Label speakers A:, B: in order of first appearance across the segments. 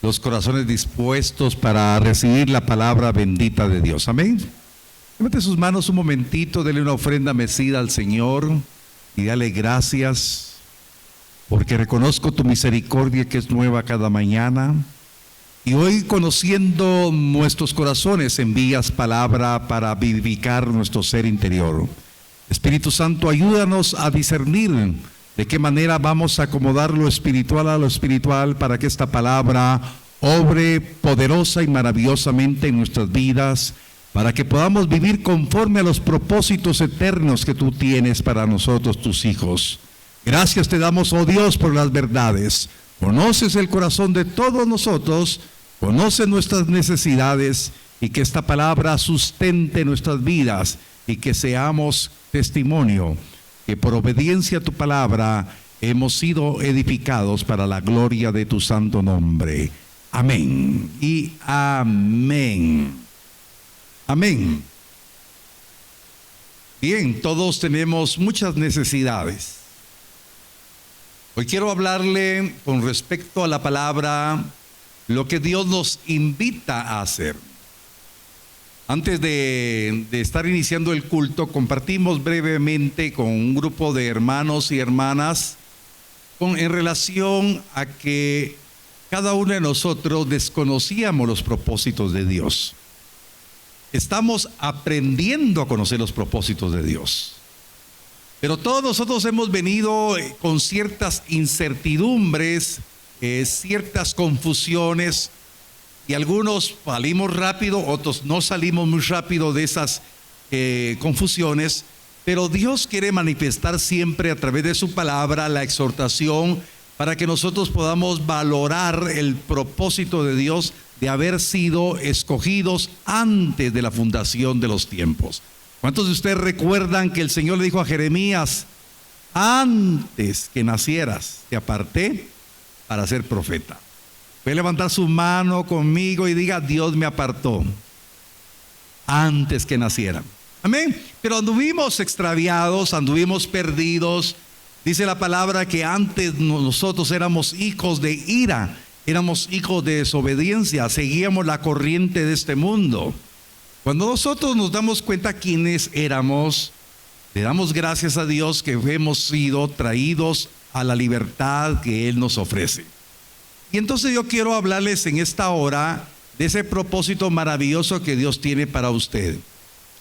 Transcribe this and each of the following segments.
A: los corazones dispuestos para recibir la palabra bendita de Dios. Amén. Levante sus manos un momentito, dele una ofrenda mecida al Señor y dale gracias, porque reconozco tu misericordia que es nueva cada mañana. Y hoy, conociendo nuestros corazones, envías palabra para vivificar nuestro ser interior. Espíritu Santo, ayúdanos a discernir de qué manera vamos a acomodar lo espiritual a lo espiritual para que esta palabra obre poderosa y maravillosamente en nuestras vidas, para que podamos vivir conforme a los propósitos eternos que tú tienes para nosotros, tus hijos. Gracias te damos, oh Dios, por las verdades. Conoces el corazón de todos nosotros, conoces nuestras necesidades, y que esta palabra sustente nuestras vidas y que seamos testimonio que por obediencia a tu palabra hemos sido edificados para la gloria de tu santo nombre. Amén y amén. Amén. Bien, todos tenemos muchas necesidades. Hoy quiero hablarle con respecto a la palabra, lo que Dios nos invita a hacer. Antes de estar iniciando el culto, compartimos brevemente con un grupo de hermanos y hermanas en relación a que cada uno de nosotros desconocíamos los propósitos de Dios. Estamos aprendiendo a conocer los propósitos de Dios. Pero todos nosotros hemos venido con ciertas incertidumbres, ciertas confusiones, y algunos salimos rápido, otros no salimos muy rápido de esas confusiones, pero Dios quiere manifestar siempre a través de su palabra la exhortación para que nosotros podamos valorar el propósito de Dios de haber sido escogidos antes de la fundación de los tiempos. ¿Cuántos de ustedes recuerdan que el Señor le dijo a Jeremías: antes que nacieras te aparté para ser profeta? Puede levantar su mano conmigo y diga: Dios me apartó antes que nacieran. Amén. Pero anduvimos extraviados, anduvimos perdidos. Dice la palabra que antes nosotros éramos hijos de ira, éramos hijos de desobediencia, seguíamos la corriente de este mundo. Cuando nosotros nos damos cuenta quiénes éramos, le damos gracias a Dios que hemos sido traídos a la libertad que Él nos ofrece. Y entonces yo quiero hablarles en esta hora de ese propósito maravilloso que Dios tiene para usted.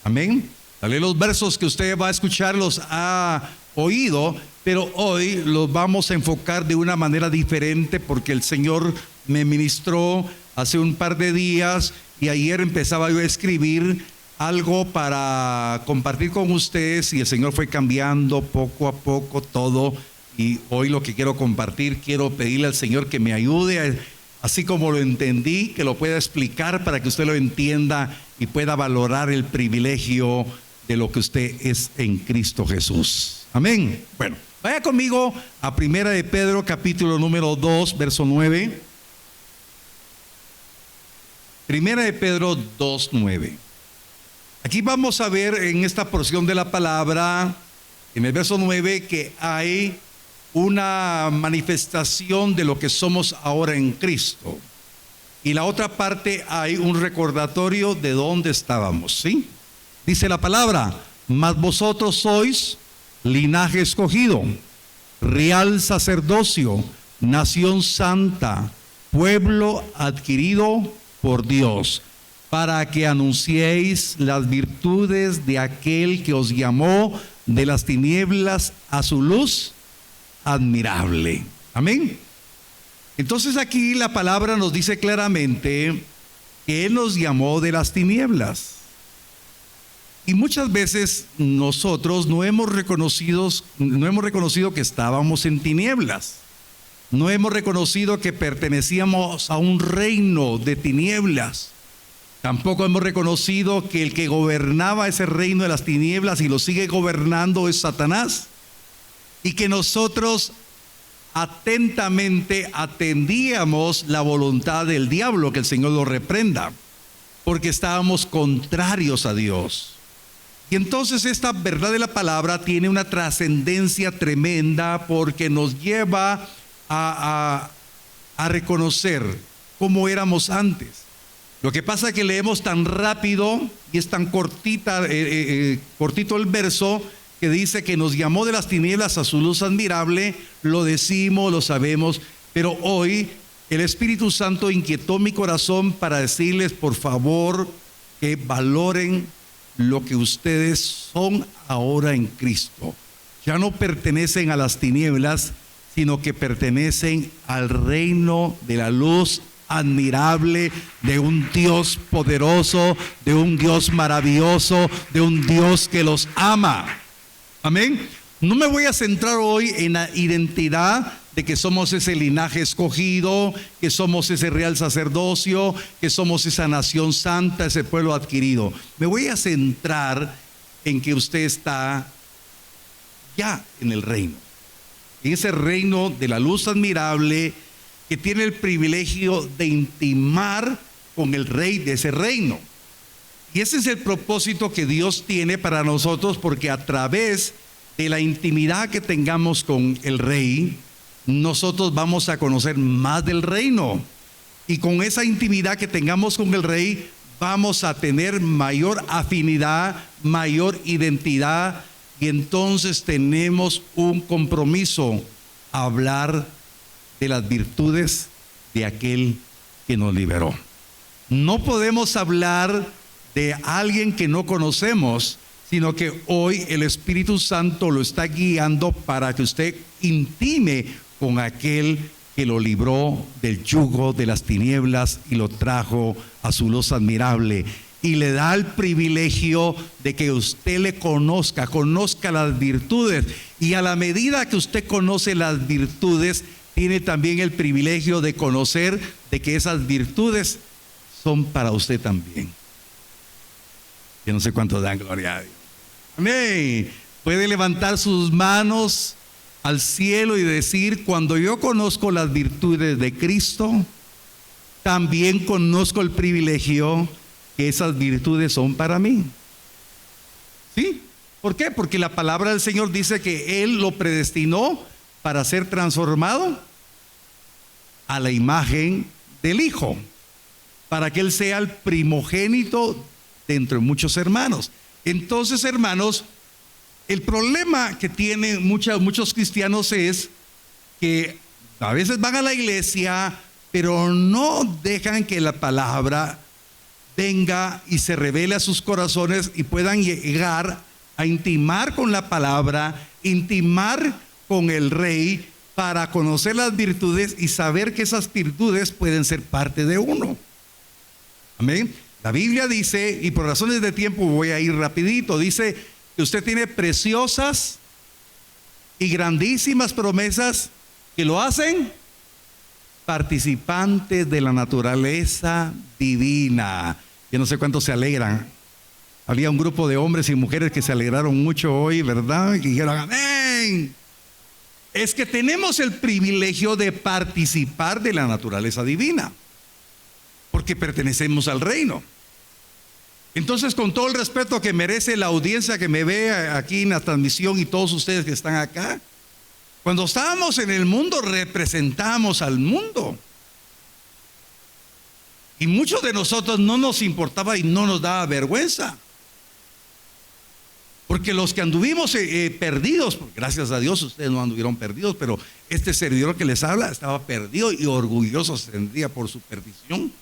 A: Amén. Tal vez los versos que usted va a escuchar los ha oído, pero hoy los vamos a enfocar de una manera diferente, porque el Señor me ministró hace un par de días y ayer empezaba yo a escribir algo para compartir con ustedes, y el Señor fue cambiando poco a poco todo. Y hoy lo que quiero compartir, quiero pedirle al Señor que me ayude, así como lo entendí, que lo pueda explicar para que usted lo entienda y pueda valorar el privilegio de lo que usted es en Cristo Jesús. Amén. Bueno, vaya conmigo a Primera de Pedro, capítulo número 2, verso 9. Primera de Pedro 2, 9. Aquí vamos a ver en esta porción de la palabra, en el verso 9, que hay una manifestación de lo que somos ahora en Cristo. Y la otra parte hay un recordatorio de dónde estábamos, ¿sí? Dice la palabra: mas vosotros sois linaje escogido, real sacerdocio, nación santa, pueblo adquirido por Dios, para que anunciéis las virtudes de aquel que os llamó de las tinieblas a su luz admirable. Amén. Entonces aquí la palabra nos dice claramente que Él nos llamó de las tinieblas. Y muchas veces nosotros no hemos reconocido que estábamos en tinieblas. No hemos reconocido que pertenecíamos a un reino de tinieblas. Tampoco hemos reconocido que el que gobernaba ese reino de las tinieblas y lo sigue gobernando es Satanás. Y que nosotros atentamente atendíamos la voluntad del diablo, que el Señor lo reprenda, porque estábamos contrarios a Dios. Y entonces esta verdad de la palabra tiene una trascendencia tremenda, porque nos lleva a reconocer como éramos antes. Lo que pasa es que leemos tan rápido y es tan cortito el verso que dice que nos llamó de las tinieblas a su luz admirable. Lo decimos, lo sabemos, pero hoy el Espíritu Santo inquietó mi corazón para decirles, por favor, que valoren lo que ustedes son ahora en Cristo. Ya no pertenecen a las tinieblas, sino que pertenecen al reino de la luz admirable, de un Dios poderoso, de un Dios maravilloso, de un Dios que los ama. Amén. No me voy a centrar hoy en la identidad de que somos ese linaje escogido, que somos ese real sacerdocio, que somos esa nación santa, ese pueblo adquirido. Me voy a centrar en que usted está ya en el reino, en ese reino de la luz admirable, que tiene el privilegio de intimar con el rey de ese reino. Y ese es el propósito que Dios tiene para nosotros, porque a través de la intimidad que tengamos con el rey, nosotros vamos a conocer más del reino. Y con esa intimidad que tengamos con el rey, vamos a tener mayor afinidad, mayor identidad, y entonces tenemos un compromiso: hablar de las virtudes de aquel que nos liberó. No podemos hablar de alguien que no conocemos, sino que hoy el Espíritu Santo lo está guiando para que usted intime con aquel que lo libró del yugo de las tinieblas y lo trajo a su luz admirable. Y le da el privilegio de que usted le conozca las virtudes. Y a la medida que usted conoce las virtudes, tiene también el privilegio de conocer de que esas virtudes son para usted también. Yo no sé cuánto dan gloria a Dios. Amén. Puede levantar sus manos al cielo y decir: cuando yo conozco las virtudes de Cristo, también conozco el privilegio que esas virtudes son para mí. ¿Sí? ¿Por qué? Porque la palabra del Señor dice que Él lo predestinó para ser transformado a la imagen del Hijo, para que Él sea el primogénito de entre muchos hermanos. Entonces, hermanos, el problema que tienen muchos cristianos es que a veces van a la iglesia, pero no dejan que la palabra venga y se revele a sus corazones y puedan llegar a intimar con la palabra, intimar con el Rey, para conocer las virtudes y saber que esas virtudes pueden ser parte de uno. Amén. La Biblia dice, y por razones de tiempo voy a ir rapidito, dice que usted tiene preciosas y grandísimas promesas que lo hacen participantes de la naturaleza divina. Yo no sé cuántos se alegran. Había un grupo de hombres y mujeres que se alegraron mucho hoy, ¿verdad? Y dijeron amén. Es que tenemos el privilegio de participar de la naturaleza divina, porque pertenecemos al reino. Entonces, con todo el respeto que merece la audiencia que me ve aquí en la transmisión y todos ustedes que están acá, cuando estábamos en el mundo representamos al mundo. Y muchos de nosotros no nos importaba y no nos daba vergüenza. Porque los que anduvimos perdidos, gracias a Dios ustedes no anduvieron perdidos, pero este servidor que les habla estaba perdido y orgulloso se sentía por su perdición.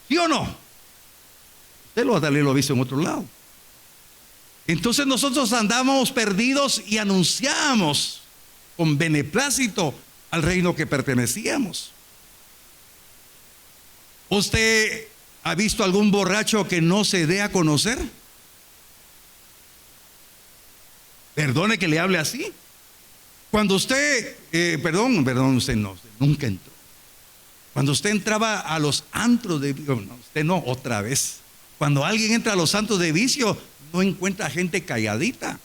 A: ¿Sí o no? Usted lo ha visto en otro lado. Entonces nosotros andábamos perdidos y anunciábamos con beneplácito al reino que pertenecíamos. ¿Usted ha visto algún borracho que no se dé a conocer? Perdone que le hable así. Cuando usted, usted nunca entró. Cuando usted entraba a los antros de vicio, no, usted no, otra vez. Cuando alguien entra a los antros de vicio, no encuentra gente calladita.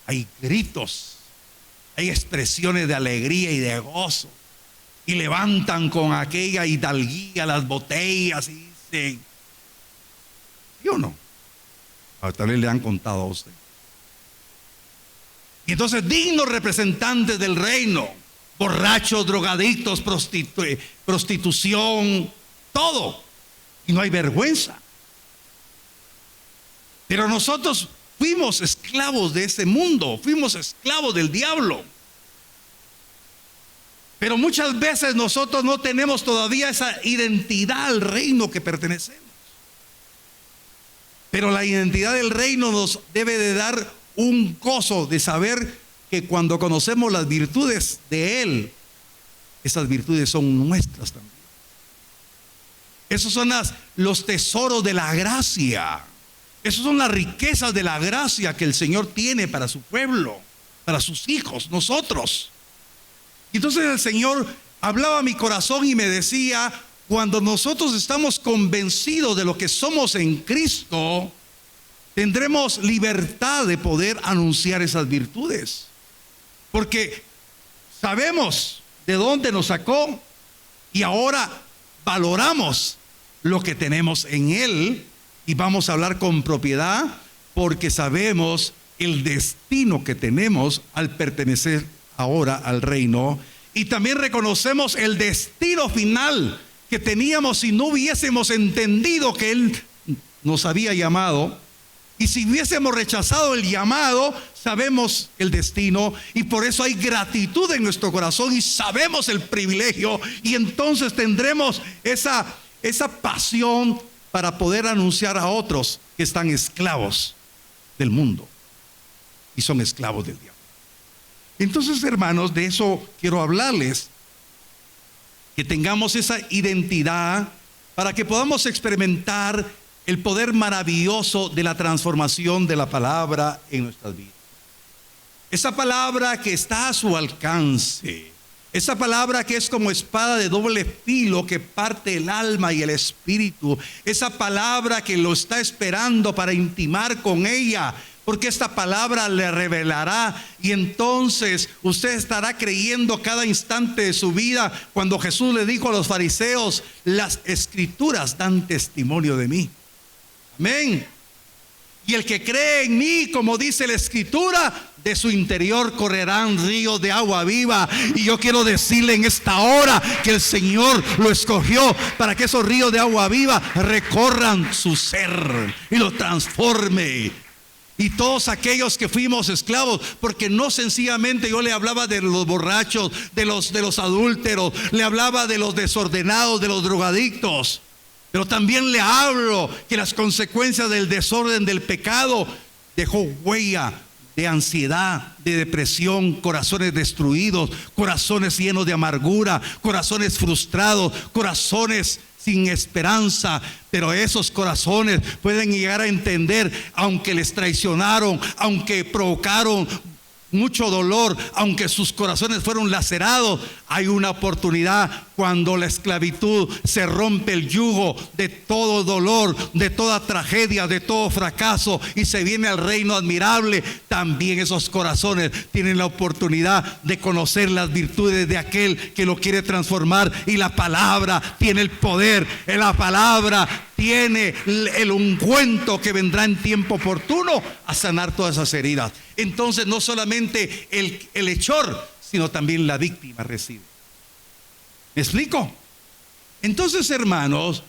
A: Hay gritos, hay expresiones de alegría y de gozo. Y levantan con aquella hidalguía las botellas y dicen, ¿sí o no? Tal vez le han contado a usted. Y entonces, dignos representantes del reino, borrachos, drogadictos, prostitución, todo. Y no hay vergüenza. Pero nosotros fuimos esclavos de ese mundo, fuimos esclavos del diablo. Pero muchas veces nosotros no tenemos todavía esa identidad al reino que pertenecemos. Pero la identidad del reino nos debe de dar un gozo de saber que cuando conocemos las virtudes de Él, esas virtudes son nuestras también. Esos son los tesoros de la gracia. Esas son las riquezas de la gracia que el Señor tiene para su pueblo, para sus hijos, nosotros. Entonces el Señor hablaba a mi corazón y me decía: cuando nosotros estamos convencidos de lo que somos en Cristo, tendremos libertad de poder anunciar esas virtudes. Porque sabemos de dónde nos sacó y ahora valoramos lo que tenemos en Él, y vamos a hablar con propiedad porque sabemos el destino que tenemos al pertenecer ahora al reino, y también reconocemos el destino final que teníamos si no hubiésemos entendido que Él nos había llamado. Y si hubiésemos rechazado el llamado, sabemos el destino, y por eso hay gratitud en nuestro corazón y sabemos el privilegio, y entonces tendremos esa pasión para poder anunciar a otros que están esclavos del mundo y son esclavos del diablo. Entonces, hermanos, de eso quiero hablarles, que tengamos esa identidad para que podamos experimentar el poder maravilloso de la transformación de la palabra en nuestras vidas. Esa palabra que está a su alcance, esa palabra que es como espada de doble filo que parte el alma y el espíritu, esa palabra que lo está esperando para intimar con ella, porque esta palabra le revelará, y entonces usted estará creyendo cada instante de su vida. Cuando Jesús le dijo a los fariseos: las escrituras dan testimonio de mí. Amén. Y el que cree en mí, como dice la escritura, de su interior correrán ríos de agua viva. Y yo quiero decirle en esta hora que el Señor lo escogió para que esos ríos de agua viva recorran su ser y lo transforme. Y todos aquellos que fuimos esclavos, porque no sencillamente yo le hablaba de los borrachos, de los adúlteros, le hablaba de los desordenados, de los drogadictos, pero también le hablo que las consecuencias del desorden del pecado dejó huella de ansiedad, de depresión, corazones destruidos, corazones llenos de amargura, corazones frustrados, corazones sin esperanza. Pero esos corazones pueden llegar a entender, aunque les traicionaron, aunque provocaron mucho dolor, aunque sus corazones fueron lacerados, hay una oportunidad cuando la esclavitud se rompe el yugo de todo dolor, de toda tragedia, de todo fracaso, y se viene al reino admirable. También esos corazones tienen la oportunidad de conocer las virtudes de aquel que lo quiere transformar, y la palabra tiene el poder, la palabra tiene el ungüento que vendrá en tiempo oportuno a sanar todas esas heridas. Entonces no solamente el hechor, sino también la víctima recibe. ¿Me explico? Entonces, hermanos,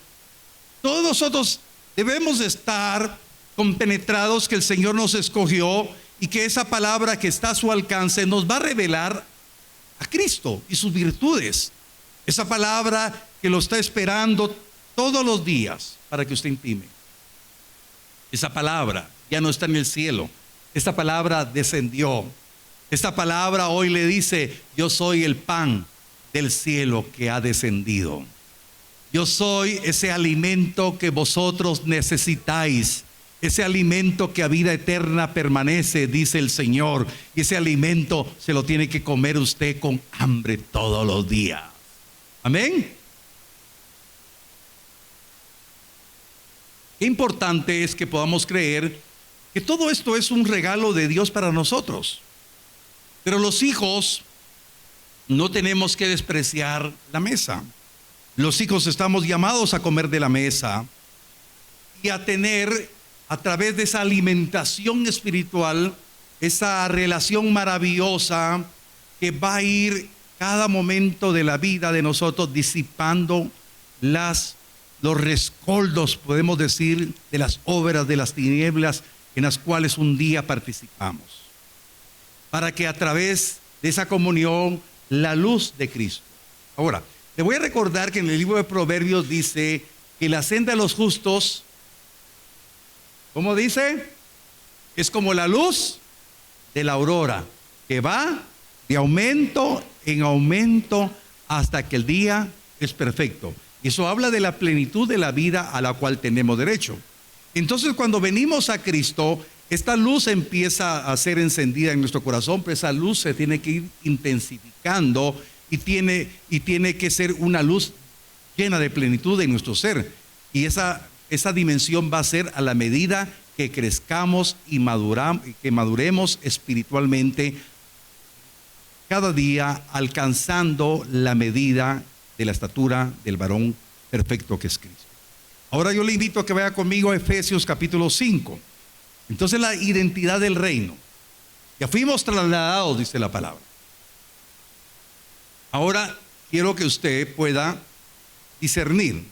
A: todos nosotros debemos estar compenetrados que el Señor nos escogió, y que esa palabra que está a su alcance nos va a revelar a Cristo y sus virtudes. Esa palabra que lo está esperando todos los días para que usted intime. Esa palabra ya no está en el cielo. Esta palabra descendió. Esta palabra hoy le dice: yo soy el pan del cielo que ha descendido. Yo soy ese alimento que vosotros necesitáis. Ese alimento que a vida eterna permanece, dice el Señor. Y ese alimento se lo tiene que comer usted con hambre todos los días. Amén. Qué importante es que podamos creer que todo esto es un regalo de Dios para nosotros. Pero los hijos no tenemos que despreciar la mesa. Los hijos estamos llamados a comer de la mesa y a tener, a través de esa alimentación espiritual, esa relación maravillosa que va a ir cada momento de la vida de nosotros, disipando los rescoldos, podemos decir, de las obras de las tinieblas en las cuales un día participamos, para que a través de esa comunión, la luz de Cristo. Ahora, te voy a recordar que en el libro de Proverbios dice que la senda de los justos, ¿cómo dice? Es como la luz de la aurora, que va de aumento en aumento hasta que el día es perfecto. Eso habla de la plenitud de la vida a la cual tenemos derecho. Entonces, cuando venimos a Cristo, esta luz empieza a ser encendida en nuestro corazón, pero esa luz se tiene que ir intensificando y tiene que ser una luz llena de plenitud en nuestro ser. Y esa dimensión va a ser a la medida que crezcamos y que maduremos espiritualmente cada día, alcanzando la medida de la estatura del varón perfecto que es Cristo. Ahora yo le invito a que vaya conmigo a Efesios capítulo 5. Entonces, la identidad del reino. Ya fuimos trasladados, dice la palabra. Ahora quiero que usted pueda discernir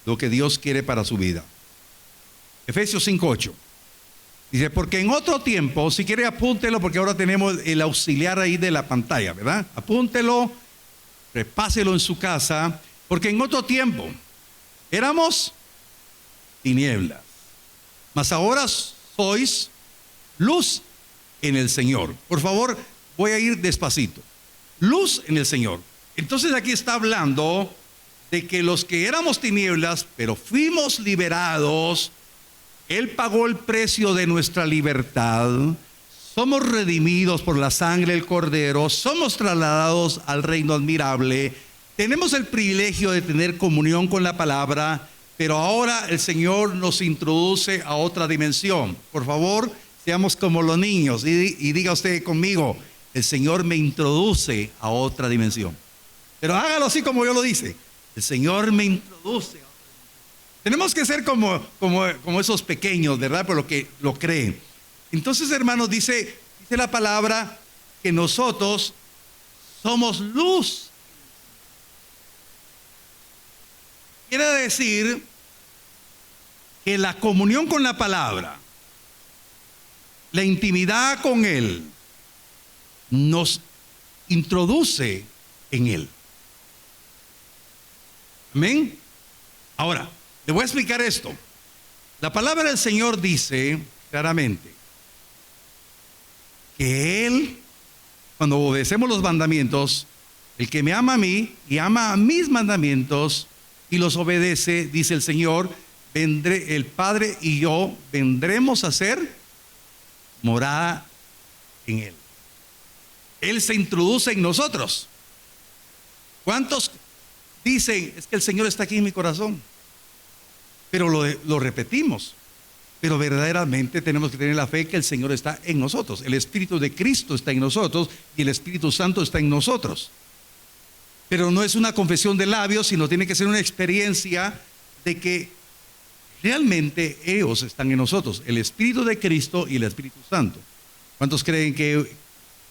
A: lo que Dios quiere para su vida. Efesios 5:8. Dice, porque en otro tiempo, si quiere apúntelo, porque ahora tenemos el auxiliar ahí de la pantalla, ¿verdad? Apúntelo, repáselo en su casa, porque en otro tiempo éramos tinieblas, mas ahora sois luz en el Señor. Por favor, voy a ir despacito. Luz en el Señor. Entonces aquí está hablando de que los que éramos tinieblas, pero fuimos liberados. Él pagó el precio de nuestra libertad. Somos redimidos por la sangre del Cordero. Somos trasladados al reino admirable. Tenemos el privilegio de tener comunión con la palabra, pero ahora el Señor nos introduce a otra dimensión. Por favor, seamos como los niños y diga usted conmigo, el Señor me introduce a otra dimensión. Pero hágalo así como yo lo dice. El Señor me introduce. Tenemos que ser como esos pequeños, ¿verdad? Por lo que lo creen. Entonces, hermanos, dice la palabra que nosotros somos luz. Quiere decir que la comunión con la palabra, la intimidad con Él, nos introduce en Él. Amén. Ahora, le voy a explicar esto. La palabra del Señor dice claramente que Él, cuando obedecemos los mandamientos, el que me ama a mí y ama a mis mandamientos y los obedece, dice el Señor, el Padre y yo vendremos a ser morada en Él. Él se introduce en nosotros. ¿Cuántos dicen, es que el Señor está aquí en mi corazón? Pero lo repetimos. Pero verdaderamente tenemos que tener la fe que el Señor está en nosotros. El Espíritu de Cristo está en nosotros y el Espíritu Santo está en nosotros. Pero no es una confesión de labios, sino tiene que ser una experiencia de que realmente ellos están en nosotros. El Espíritu de Cristo y el Espíritu Santo. ¿Cuántos creen que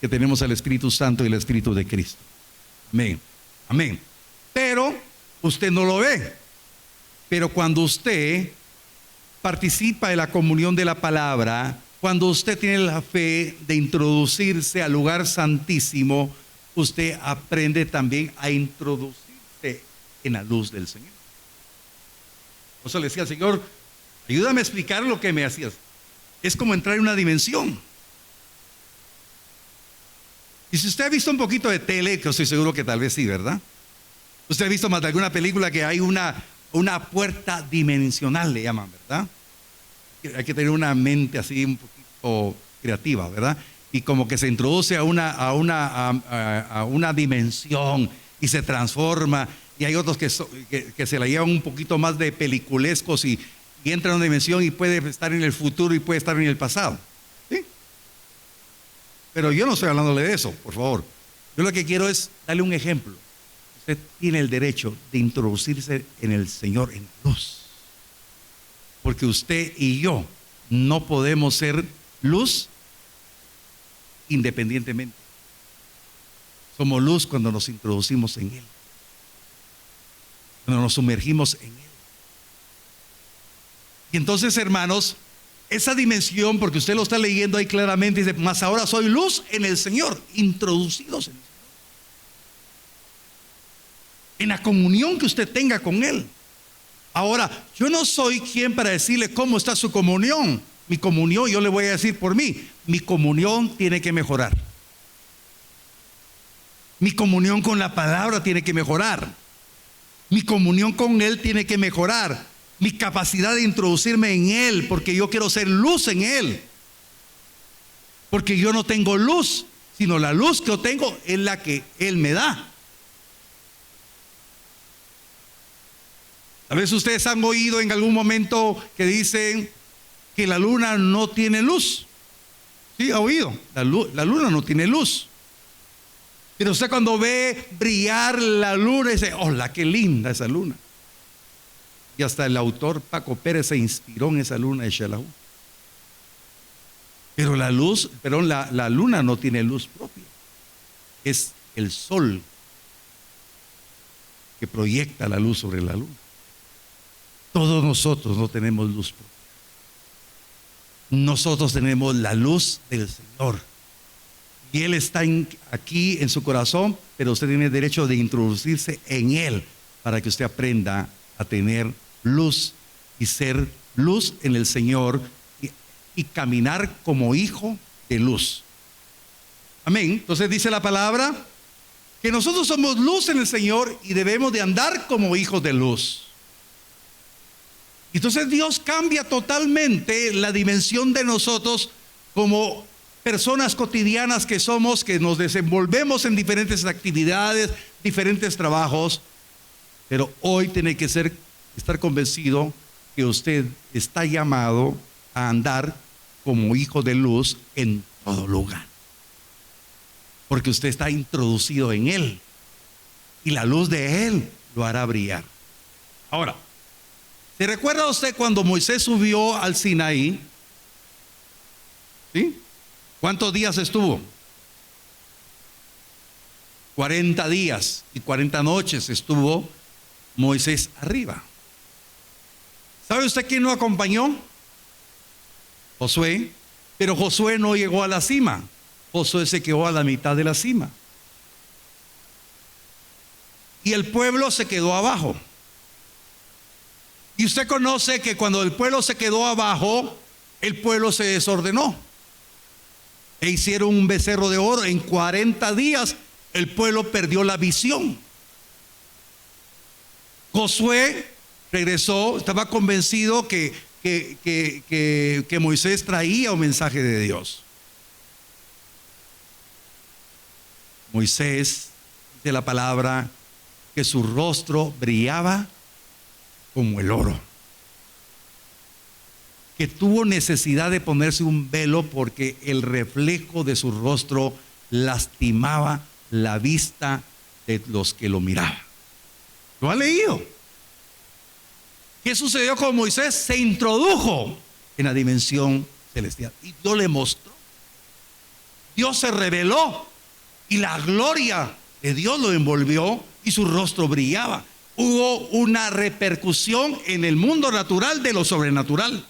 A: tenemos al Espíritu Santo y el Espíritu de Cristo? Amén. Amén. Pero usted no lo ve. Pero cuando usted participa de la comunión de la palabra, cuando usted tiene la fe de introducirse al lugar santísimo, usted aprende también a introducirse en la luz del Señor. Por eso le decía al Señor, ayúdame a explicar lo que me hacías. Es como entrar en una dimensión. Y si usted ha visto un poquito de tele, que estoy seguro que tal vez sí, ¿verdad? Usted ha visto más de alguna película que hay una puerta dimensional, le llaman, ¿verdad? Hay que tener una mente así un poquito creativa, ¿verdad? Y como que se introduce a una dimensión y se transforma. Y hay otros que se la llevan un poquito más de peliculescos y entran a una dimensión y puede estar en el futuro y puede estar en el pasado. ¿Sí? Pero yo no estoy hablándole de eso, por favor. Yo lo que quiero es darle un ejemplo. Usted tiene el derecho de introducirse en el Señor en luz. Porque usted y yo no podemos ser luz independientemente. Como luz cuando nos introducimos en Él, cuando nos sumergimos en Él. Y entonces, hermanos, esa dimensión, porque usted lo está leyendo ahí claramente, dice, mas ahora soy luz en el Señor, introducidos en el Señor, en la comunión que usted tenga con Él. Ahora, yo no soy quien para decirle cómo está su comunión. Mi comunión, yo le voy a decir por mí, mi comunión tiene que mejorar. Mi comunión con la palabra tiene que mejorar. Mi comunión con Él tiene que mejorar. Mi capacidad de introducirme en Él, porque yo quiero ser luz en Él. Porque yo no tengo luz, sino la luz que yo tengo es la que Él me da. A veces ustedes han oído en algún momento que dicen que la luna no tiene luz. ¿Sí? ¿Ha oído? La luna no tiene luz. Pero usted cuando ve brillar la luna dice, hola, qué linda esa luna. Y hasta el autor Paco Pérez se inspiró en esa luna de Xelajú. Pero la luna no tiene luz propia. Es el sol que proyecta la luz sobre la luna. Todos nosotros no tenemos luz propia. Nosotros tenemos la luz del Señor. Y Él está aquí en su corazón, pero usted tiene derecho de introducirse en Él para que usted aprenda a tener luz y ser luz en el Señor y caminar como hijo de luz. Amén. Entonces dice la palabra que nosotros somos luz en el Señor y debemos de andar como hijos de luz. Entonces Dios cambia totalmente la dimensión de nosotros como personas cotidianas que somos, que nos desenvolvemos en diferentes actividades, diferentes trabajos, pero hoy tiene que estar convencido que usted está llamado a andar como hijo de luz en todo lugar, porque usted está introducido en Él y la luz de Él lo hará brillar. Ahora, ¿se recuerda usted cuando Moisés subió al Sinaí? ¿Sí? ¿Cuántos días estuvo? 40 días y 40 noches estuvo Moisés arriba. ¿Sabe usted quién lo acompañó? Josué. Pero Josué no llegó a la cima. Josué se quedó a la mitad de la cima. Y el pueblo se quedó abajo. Y usted conoce que cuando el pueblo se quedó abajo, el pueblo se desordenó. E hicieron un becerro de oro. En 40 días el pueblo perdió la visión. Josué regresó, estaba convencido que Moisés traía un mensaje de Dios. Moisés, dice la palabra, que su rostro brillaba como el oro, que tuvo necesidad de ponerse un velo porque el reflejo de su rostro lastimaba la vista de los que lo miraban. ¿Lo ha leído? ¿Qué sucedió con Moisés? Se introdujo en la dimensión celestial y Dios le mostró. Dios se reveló y la gloria de Dios lo envolvió y su rostro brillaba. Hubo una repercusión en el mundo natural de lo sobrenatural.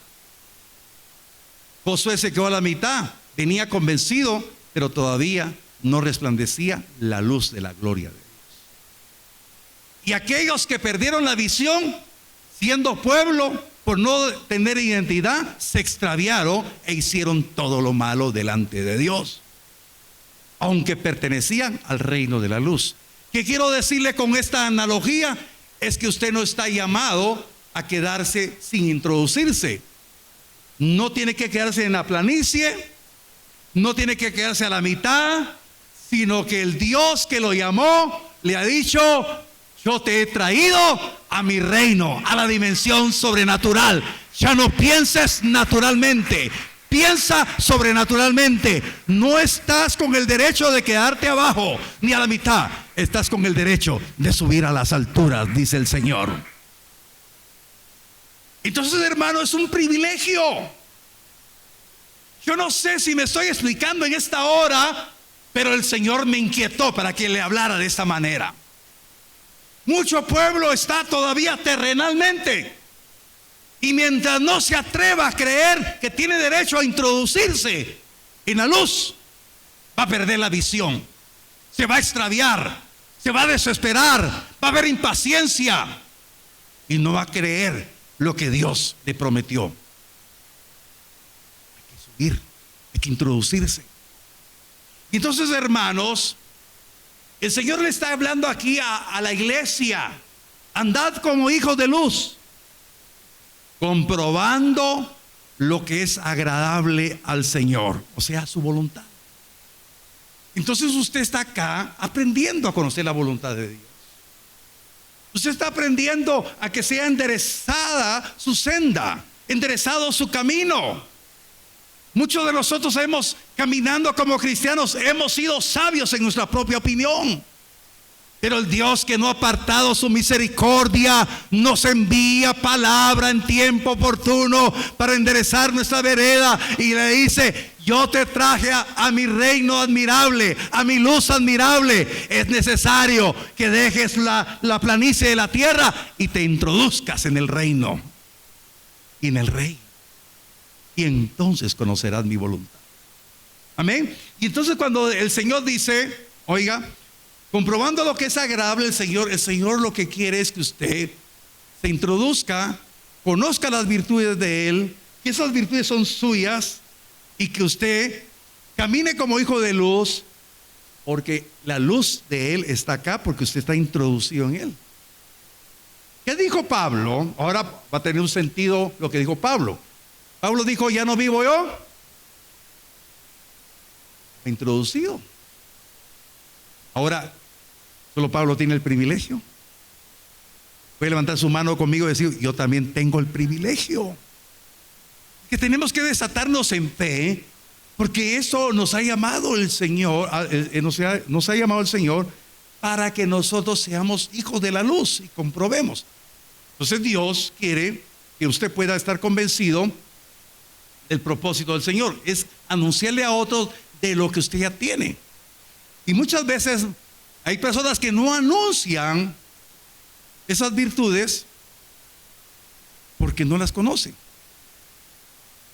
A: Josué se quedó a la mitad, venía convencido, pero todavía no resplandecía la luz de la gloria de Dios. Y aquellos que perdieron la visión, siendo pueblo, por no tener identidad, se extraviaron e hicieron todo lo malo delante de Dios, aunque pertenecían al reino de la luz. ¿Qué quiero decirle con esta analogía? Es que usted no está llamado a quedarse sin introducirse. No tiene que quedarse en la planicie, no tiene que quedarse a la mitad, sino que el Dios que lo llamó le ha dicho: yo te he traído a mi reino, a la dimensión sobrenatural. Ya no pienses naturalmente, piensa sobrenaturalmente. No estás con el derecho de quedarte abajo ni a la mitad, estás con el derecho de subir a las alturas, dice el Señor. Entonces, hermano, es un privilegio. Yo no sé si me estoy explicando en esta hora, Pero el Señor me inquietó para que le hablara de esta manera. Mucho pueblo está todavía terrenalmente, y mientras no se atreva a creer que tiene derecho a introducirse en la luz, va a perder la visión, se va a extraviar, se va a desesperar, va a haber impaciencia y no va a creer lo que Dios le prometió. Hay que subir, hay que introducirse. Y entonces, hermanos, el Señor le está hablando aquí a la iglesia: andad como hijos de luz, comprobando lo que es agradable al Señor, o sea, su voluntad. Entonces usted está acá aprendiendo a conocer la voluntad de Dios. Usted está aprendiendo a que sea enderezada su senda, enderezado su camino. Muchos de nosotros caminando como cristianos, hemos sido sabios en nuestra propia opinión. Pero el Dios que no ha apartado su misericordia nos envía palabra en tiempo oportuno para enderezar nuestra vereda, y le dice: yo te traje a mi reino admirable, a mi luz admirable. Es necesario que dejes la planicie de la tierra y te introduzcas en el reino y en el rey, y entonces conocerás mi voluntad. Amén. Y entonces cuando el Señor dice, oiga, comprobando lo que es agradable al Señor, el Señor lo que quiere es que usted se introduzca, conozca las virtudes de Él, que esas virtudes son suyas, y que usted camine como hijo de luz, porque la luz de Él está acá, porque usted está introducido en Él. ¿Qué dijo Pablo? Ahora va a tener un sentido lo que dijo Pablo. Pablo dijo: ya no vivo yo, introducido. Ahora, solo Pablo tiene el privilegio. Puede levantar su mano conmigo y decir: yo también tengo el privilegio. Que tenemos que desatarnos en fe, porque eso nos ha llamado el Señor, nos ha llamado el Señor para que nosotros seamos hijos de la luz y comprobemos. Entonces Dios quiere que usted pueda estar convencido del propósito del Señor. Es anunciarle a otros de lo que usted ya tiene. Y muchas veces hay personas que no anuncian esas virtudes porque no las conocen.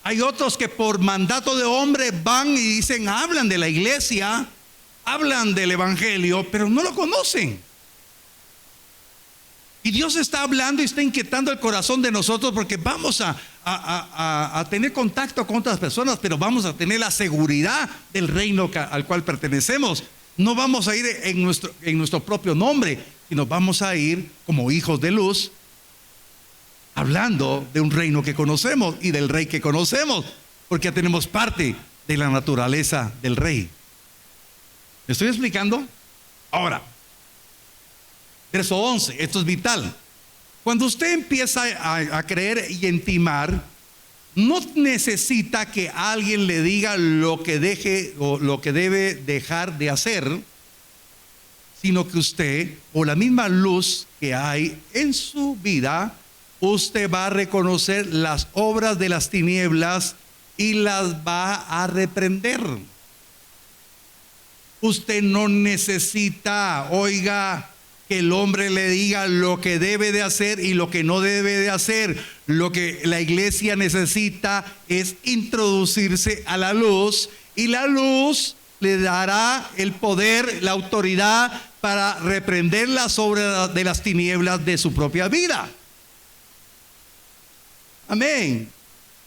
A: Hay otros que por mandato de hombre van y dicen, hablan de la iglesia, hablan del evangelio, pero no lo conocen. Y Dios está hablando y está inquietando el corazón de nosotros, porque vamos a tener contacto con otras personas, pero vamos a tener la seguridad del reino al cual pertenecemos. No vamos a ir en nuestro propio nombre, sino vamos a ir como hijos de luz, hablando de un reino que conocemos y del rey que conocemos, porque ya tenemos parte de la naturaleza del rey. ¿Me estoy explicando? Ahora, verso 11, esto es vital. Cuando usted empieza a creer y intimar, no necesita que alguien le diga lo que deje o lo que debe dejar de hacer, sino que usted, o la misma luz que hay en su vida, usted va a reconocer las obras de las tinieblas y las va a reprender. Usted no necesita, oiga, que el hombre le diga lo que debe de hacer y lo que no debe de hacer. Lo que la iglesia necesita es introducirse a la luz, y la luz le dará el poder, la autoridad para reprender las obras de las tinieblas de su propia vida. Amén.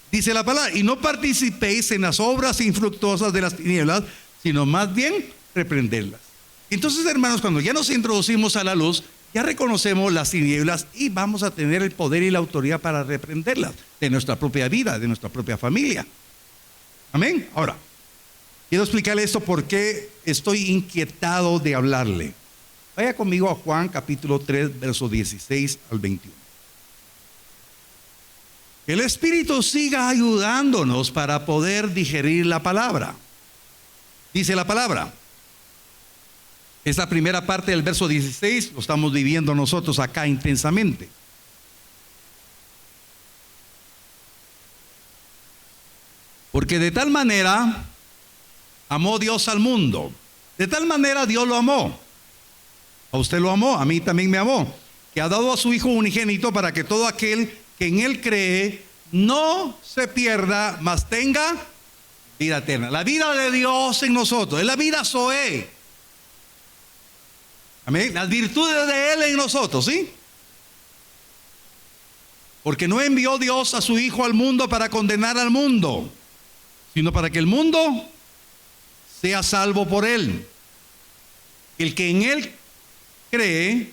A: Dice la palabra: y no participéis en las obras infructuosas de las tinieblas, sino más bien reprenderlas. Entonces, hermanos, cuando ya nos introducimos a la luz, ya reconocemos las tinieblas y vamos a tener el poder y la autoridad para reprenderlas de nuestra propia vida, de nuestra propia familia. Amén. Ahora, quiero explicarle esto porque estoy inquietado de hablarle. Vaya conmigo a Juan capítulo 3, versos 16 al 21. Que el Espíritu siga ayudándonos para poder digerir la palabra. Dice la palabra. Esta primera parte del verso 16 lo estamos viviendo nosotros acá intensamente. Porque de tal manera amó Dios al mundo, De tal manera Dios lo amó. A usted lo amó, a mí también me amó. Que ha dado a su Hijo unigénito para que todo aquel que en Él cree no se pierda, mas tenga vida eterna. La vida de Dios en nosotros es la vida Zoé. Amén. Las virtudes de Él en nosotros, ¿sí? Porque no envió Dios a su Hijo al mundo para condenar al mundo, sino para que el mundo sea salvo por Él. El que en Él cree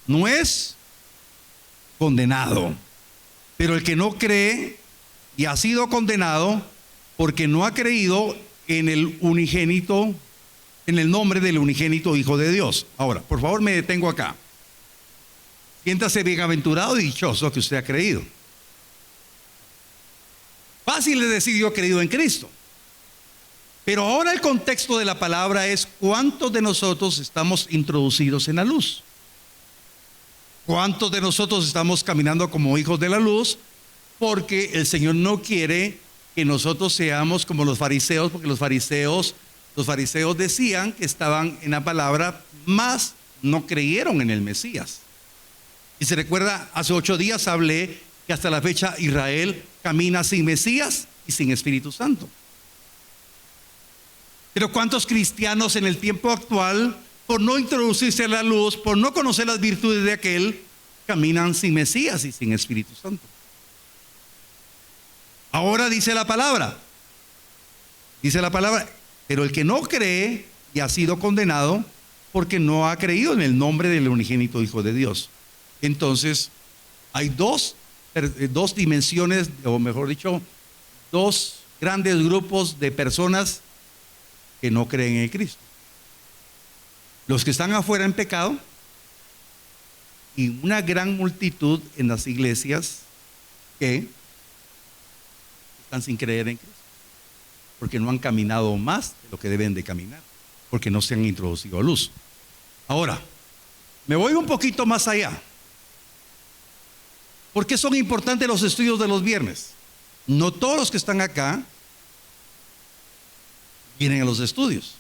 A: no es condenado, pero el que no cree y ha sido condenado porque no ha creído en el unigénito, en el nombre del unigénito Hijo de Dios. Ahora, por favor, me detengo acá. Siéntase bienaventurado y dichoso que usted ha creído. Fácil es decir, yo he creído en Cristo. Pero ahora el contexto de la palabra es cuántos de nosotros estamos introducidos en la luz. ¿Cuántos de nosotros estamos caminando como hijos de la luz? Porque el Señor no quiere que nosotros seamos como los fariseos, porque los fariseos decían que estaban en la palabra, mas no creyeron en el Mesías. Y se recuerda, hace 8 días hablé que hasta la fecha Israel camina sin Mesías y sin Espíritu Santo. Pero ¿cuántos cristianos en el tiempo actual, por no introducirse a la luz, por no conocer las virtudes de aquel, caminan sin Mesías y sin Espíritu Santo? Ahora dice la palabra, pero el que no cree y ha sido condenado porque no ha creído en el nombre del unigénito Hijo de Dios. Entonces, hay dos dimensiones, o mejor dicho, dos grandes grupos de personas que no creen en Cristo. Los que están afuera en pecado y una gran multitud en las iglesias que están sin creer en Cristo, porque no han caminado más de lo que deben de caminar, porque no se han introducido a luz. Ahora, me voy un poquito más allá. ¿Por qué son importantes los estudios de los viernes? No todos los que están acá vienen a los estudios.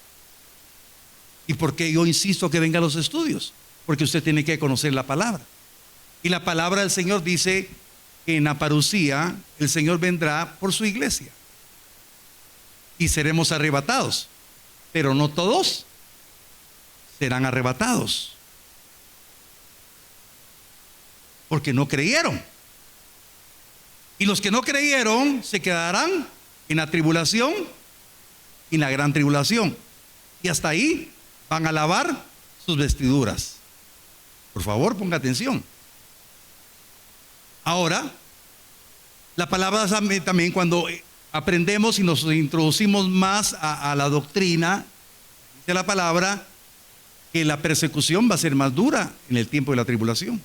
A: ¿Y por qué yo insisto que venga a los estudios? Porque usted tiene que conocer la palabra. Y la palabra del Señor dice que en la parucía el Señor vendrá por su iglesia. Y seremos arrebatados. Pero no todos serán arrebatados. Porque no creyeron. Y los que no creyeron se quedarán en la tribulación y en la gran tribulación. Y hasta ahí van a lavar sus vestiduras. Por favor, ponga atención. Ahora, la palabra también cuando aprendemos y nos introducimos más a la doctrina, dice la palabra que la persecución va a ser más dura en el tiempo de la tribulación.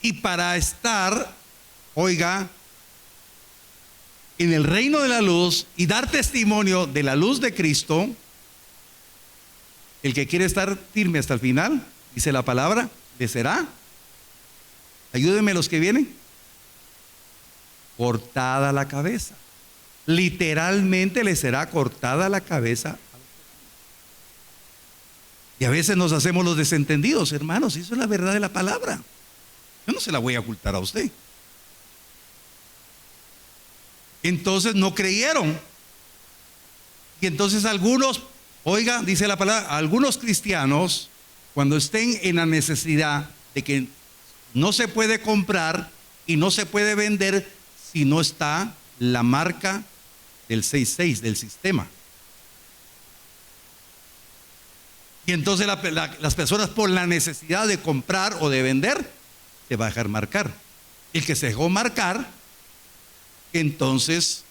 A: Y para estar, oiga, en el reino de la luz y dar testimonio de la luz de Cristo, el que quiere estar firme hasta el final, dice la palabra, le será, ayúdenme los que vienen, cortada la cabeza. Literalmente le será cortada la cabeza. Y a veces nos hacemos los desentendidos, hermanos, eso es la verdad de la palabra. Yo no se la voy a ocultar a usted. Entonces no creyeron. Y entonces algunos, oiga, dice la palabra, algunos cristianos, cuando estén en la necesidad de que no se puede comprar y no se puede vender si no está la marca del 66 del sistema. Y entonces las personas por la necesidad de comprar o de vender, se va a dejar marcar. El que se dejó marcar, entonces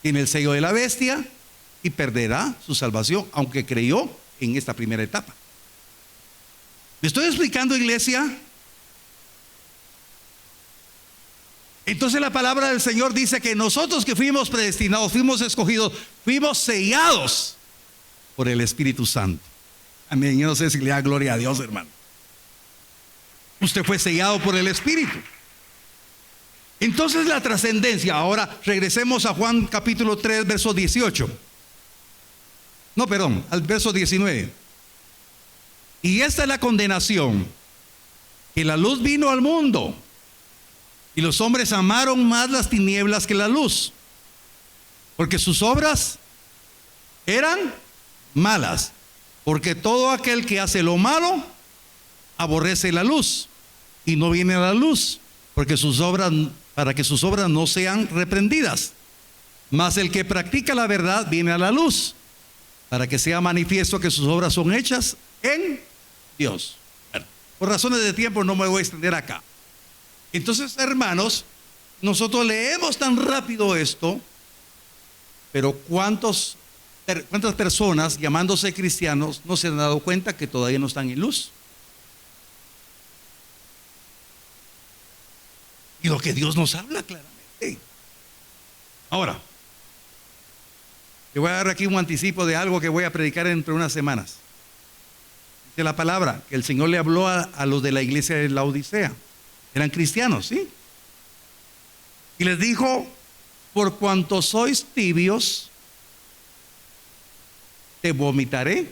A: tiene el sello de la bestia y perderá su salvación, aunque creyó en esta primera etapa. ¿Me estoy explicando, iglesia? Entonces la palabra del Señor dice que nosotros que fuimos predestinados, fuimos escogidos, fuimos sellados por el Espíritu Santo. Amén. Yo no sé si le da gloria a Dios, hermano. Usted fue sellado por el Espíritu. Entonces la trascendencia. Ahora regresemos a Juan capítulo 3, verso 18. No, perdón, al verso 19. Y esta es la condenación, que la luz vino al mundo, y los hombres amaron más las tinieblas que la luz, porque sus obras eran malas. Porque todo aquel que hace lo malo aborrece la luz y no viene a la luz, porque sus obras, para que sus obras no sean reprendidas. Mas el que practica la verdad viene a la luz, para que sea manifiesto que sus obras son hechas en Dios. Bueno, por razones de tiempo no me voy a extender acá. Entonces, hermanos, nosotros leemos tan rápido esto, pero ¿cuántas personas llamándose cristianos no se han dado cuenta que todavía no están en luz? Y lo que Dios nos habla claramente. Ahora, te voy a dar aquí un anticipo de algo que voy a predicar dentro de unas semanas. Dice la palabra que el Señor le habló a los de la iglesia de la Odisea. Eran cristianos, ¿sí? Y les dijo: por cuanto sois tibios, te vomitaré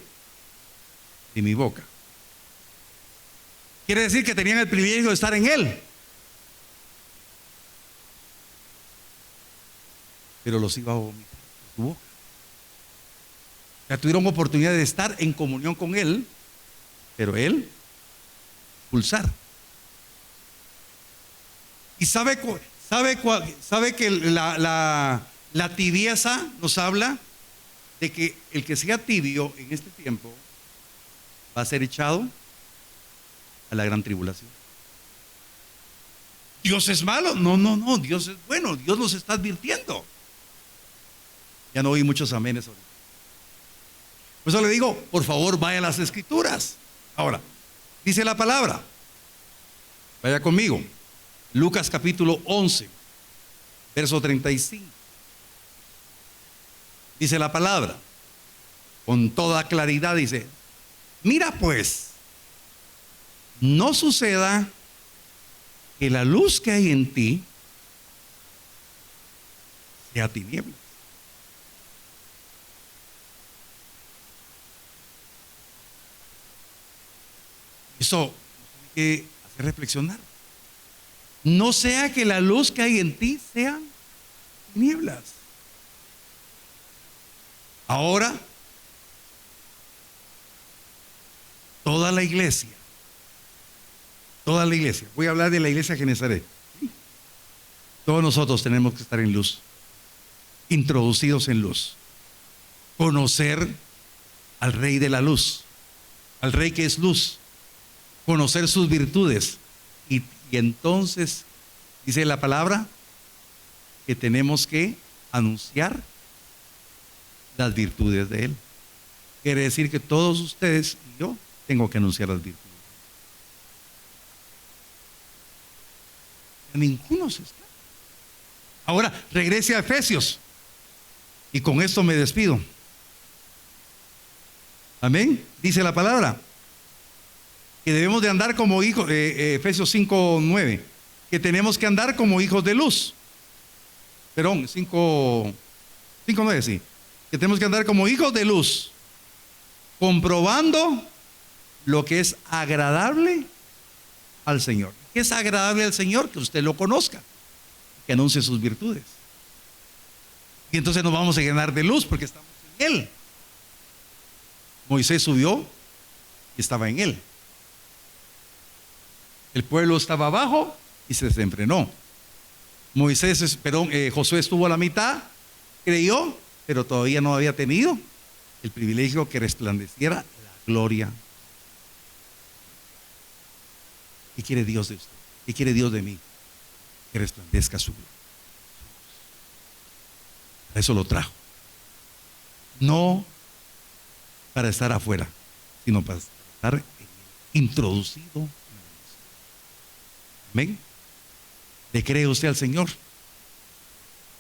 A: de mi boca. Quiere decir que tenían el privilegio de estar en Él, pero los iba a vomitar de su boca. Ya tuvieron oportunidad de estar en comunión con Él, pero Él expulsar. Y sabe que la tibieza nos habla de que el que sea tibio en este tiempo va a ser echado a la gran tribulación. ¿Dios es malo? No, Dios es bueno. Dios nos está advirtiendo. Ya no oí muchos amenes ahorita. Por eso le digo, por favor, vaya a las Escrituras. Ahora, dice la palabra, vaya conmigo, Lucas capítulo 11, verso 35. Dice la palabra, con toda claridad dice: mira pues, no suceda que la luz que hay en ti sea tiniebla. Eso tiene que hacer reflexionar. No sea que la luz que hay en ti sean tinieblas. Ahora, toda la iglesia, voy a hablar de la iglesia de Genezaret. Todos nosotros tenemos que estar en luz, introducidos en luz, conocer al Rey de la luz, al Rey que es luz, conocer sus virtudes, y entonces dice la palabra que tenemos que anunciar las virtudes de Él. Quiere decir que todos ustedes y yo tengo que anunciar las virtudes. Ninguno se está. Ahora regrese a Efesios, y con esto me despido. Amén. Dice la palabra que debemos de andar como hijos, Efesios 5:9, que tenemos que andar como hijos de luz. Perdón, 5:9, sí. Que tenemos que andar como hijos de luz, comprobando lo que es agradable al Señor. ¿Qué es agradable al Señor? Que usted lo conozca, que anuncie sus virtudes. Y entonces nos vamos a llenar de luz porque estamos en Él. Moisés subió y estaba en Él. El pueblo estaba abajo y se desenfrenó. Josué estuvo a la mitad, creyó, pero todavía no había tenido el privilegio que resplandeciera la gloria. ¿Qué quiere Dios de usted? ¿Qué quiere Dios de mí? Que resplandezca su gloria. Para eso lo trajo. No para estar afuera, sino para estar introducido. Amén. ¿Le cree usted al Señor?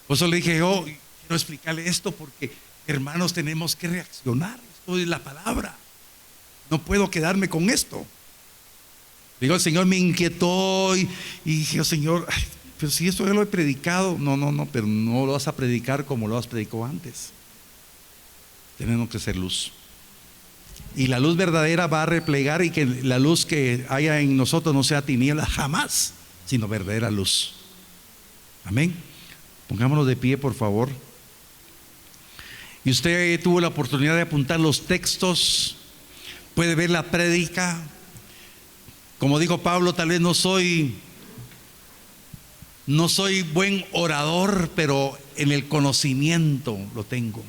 A: Por eso le dije yo, quiero explicarle esto porque, hermanos, tenemos que reaccionar. Esto es la palabra. No puedo quedarme con esto. Digo, el Señor me inquietó y dije: Señor, ay, pero si esto ya lo he predicado. No, pero no lo vas a predicar como lo has predicado antes. tenemos que ser luz. Y la luz verdadera va a replegar, y que la luz que haya en nosotros no sea tiniebla jamás, sino verdadera luz. Amén. Pongámonos de pie, por favor. Y usted tuvo la oportunidad de apuntar los textos, puede ver la prédica. Como dijo Pablo, tal vez no soy buen orador, pero en el conocimiento lo tengo.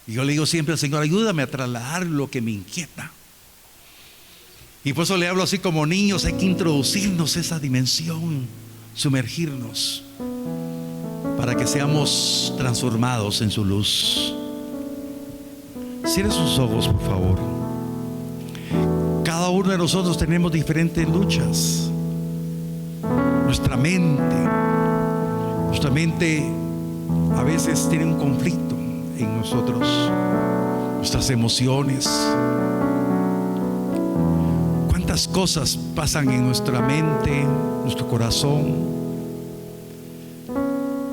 A: Y yo le digo siempre al Señor, ayúdame a trasladar lo que me inquieta. Y por eso le hablo así como niños, hay que introducirnos esa dimensión, sumergirnos, para que seamos transformados en su luz. Cierre sus ojos, por favor. Cada uno de nosotros tenemos diferentes luchas. Nuestra mente a veces tiene un conflicto en nosotros, nuestras emociones. ¿Cuántas cosas pasan en nuestra mente, nuestro corazón?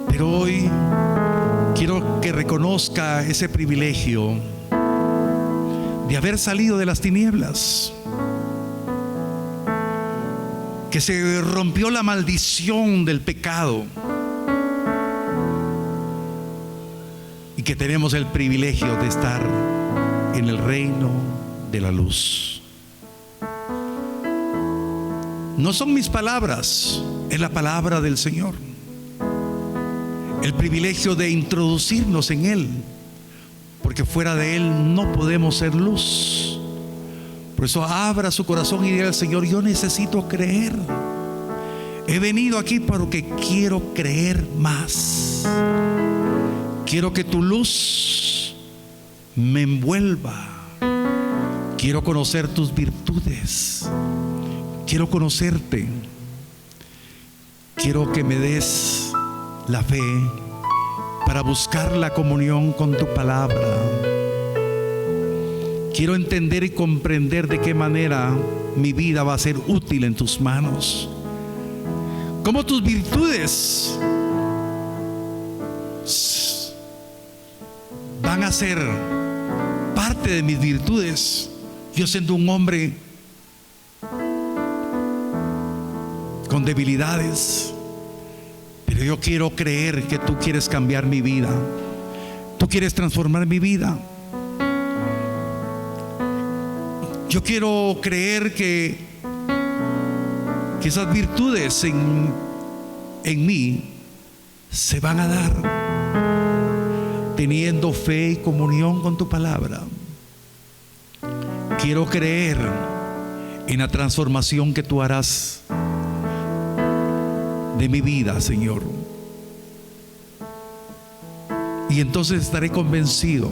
A: Pero hoy quiero que reconozca ese privilegio de haber salido de las tinieblas, que se rompió la maldición del pecado, y que tenemos el privilegio de estar en el reino de la luz. No son mis palabras, es la palabra del Señor. El privilegio de introducirnos en Él, porque fuera de Él no podemos ser luz. Por eso abra su corazón y diga al Señor, yo necesito creer. He venido aquí porque quiero creer más. Quiero que tu luz me envuelva. Quiero conocer tus virtudes. Quiero conocerte. Quiero que me des la fe para buscar la comunión con tu palabra. Quiero entender y comprender de qué manera mi vida va a ser útil en tus manos. Cómo tus virtudes van a ser parte de mis virtudes. Yo siendo un hombre con debilidades, pero yo quiero creer que tú quieres cambiar mi vida. Tú quieres transformar mi vida. Yo quiero creer que esas virtudes en mí se van a dar teniendo fe y comunión con tu palabra. Quiero creer en la transformación que tú harás de mi vida, Señor. Y entonces estaré convencido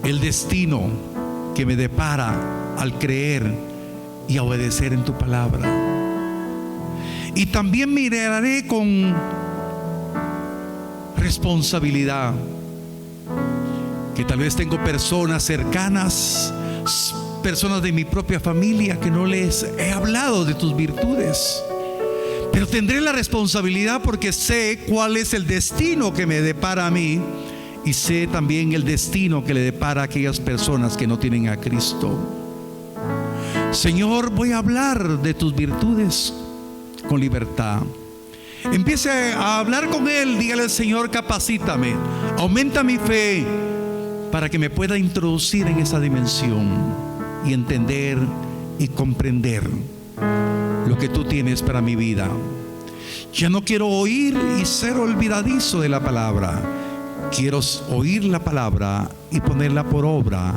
A: el destino que me depara al creer y a obedecer en tu palabra. Y también miraré con responsabilidad que tal vez tengo personas cercanas, personas de mi propia familia, que no les he hablado de tus virtudes. Pero tendré la responsabilidad porque sé cuál es el destino que me depara a mí, y sé también el destino que le depara a aquellas personas que no tienen a Cristo. Señor, voy a hablar de tus virtudes con libertad. Empiece a hablar con Él. Dígale al Señor, capacítame, aumenta mi fe para que me pueda introducir en esa dimensión y entender y comprender lo que tú tienes para mi vida. Ya no quiero oír y ser olvidadizo de la palabra. Quiero oír la palabra y ponerla por obra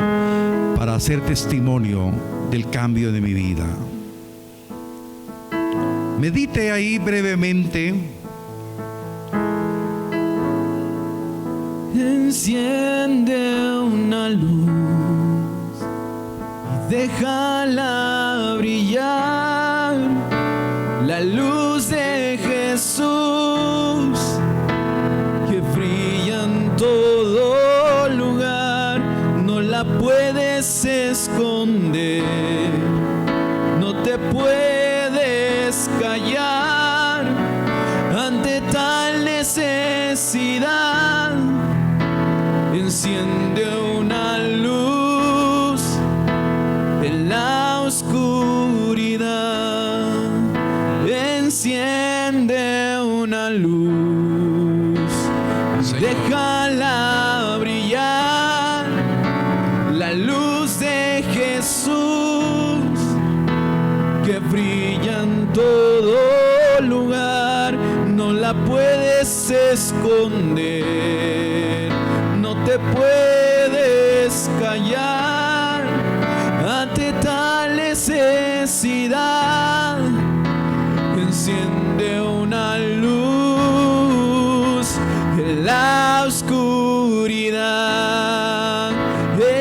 A: para hacer testimonio del cambio de mi vida. Medite ahí brevemente.
B: Enciende una luz y déjala brillar, la luz de Jesús que brilla en todo lugar. No la puedes esconder, no te puedes callar ante tal necesidad. enciende una luz en la oscuridad, enciende una luz, déjala brillar, la luz de Jesús que brilla en todo lugar, no la puedes esconder, no te puedes callar ante tal necesidad. Enciende una luz en la oscuridad,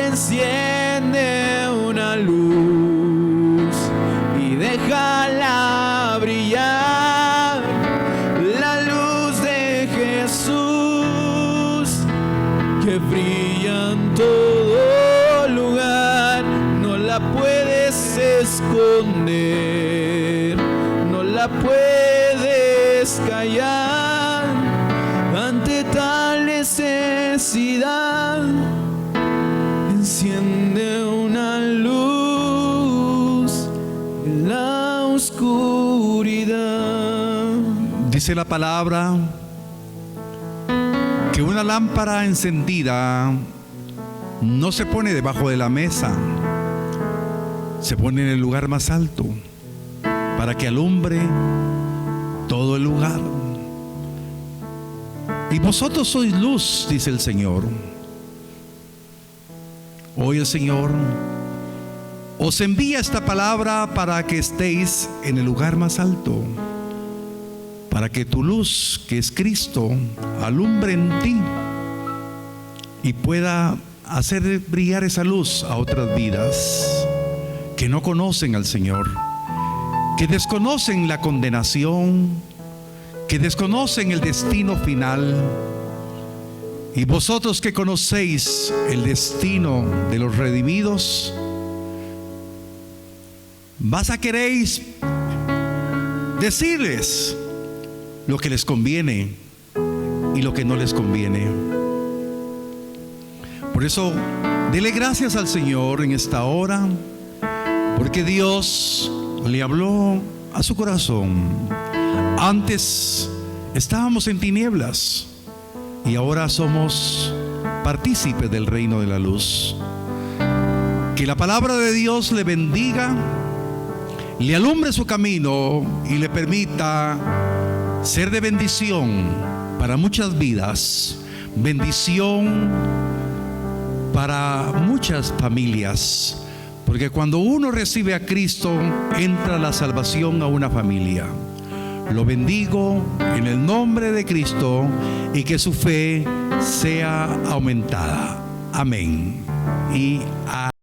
B: enciende una luz y déjala brillar, la luz de Jesús que brilla en todo lugar, no la puedes esconder, no la puedes callar ante tal necesidad. Enciende una luz en la oscuridad.
A: Dice la palabra que una lámpara encendida no se pone debajo de la mesa, se pone en el lugar más alto para que alumbre todo el lugar. Y vosotros sois luz, dice el Señor. Hoy el Señor os envía esta palabra para que estéis en el lugar más alto, para que tu luz, que es Cristo, alumbre en ti y pueda hacer brillar esa luz a otras vidas que no conocen al Señor, que desconocen la condenación, que desconocen el destino final. Y vosotros que conocéis el destino de los redimidos, vas a queréis decirles lo que les conviene y lo que no les conviene. Por eso, dele gracias al Señor en esta hora, porque Dios le habló a su corazón. Antes estábamos en tinieblas y ahora somos partícipes del reino de la luz. Que la palabra de Dios le bendiga, le alumbre su camino y le permita ser de bendición para muchas vidas, bendición para muchas familias. Porque cuando uno recibe a Cristo, entra la salvación a una familia. Lo bendigo en el nombre de Cristo y que su fe sea aumentada. Amén. Y amén.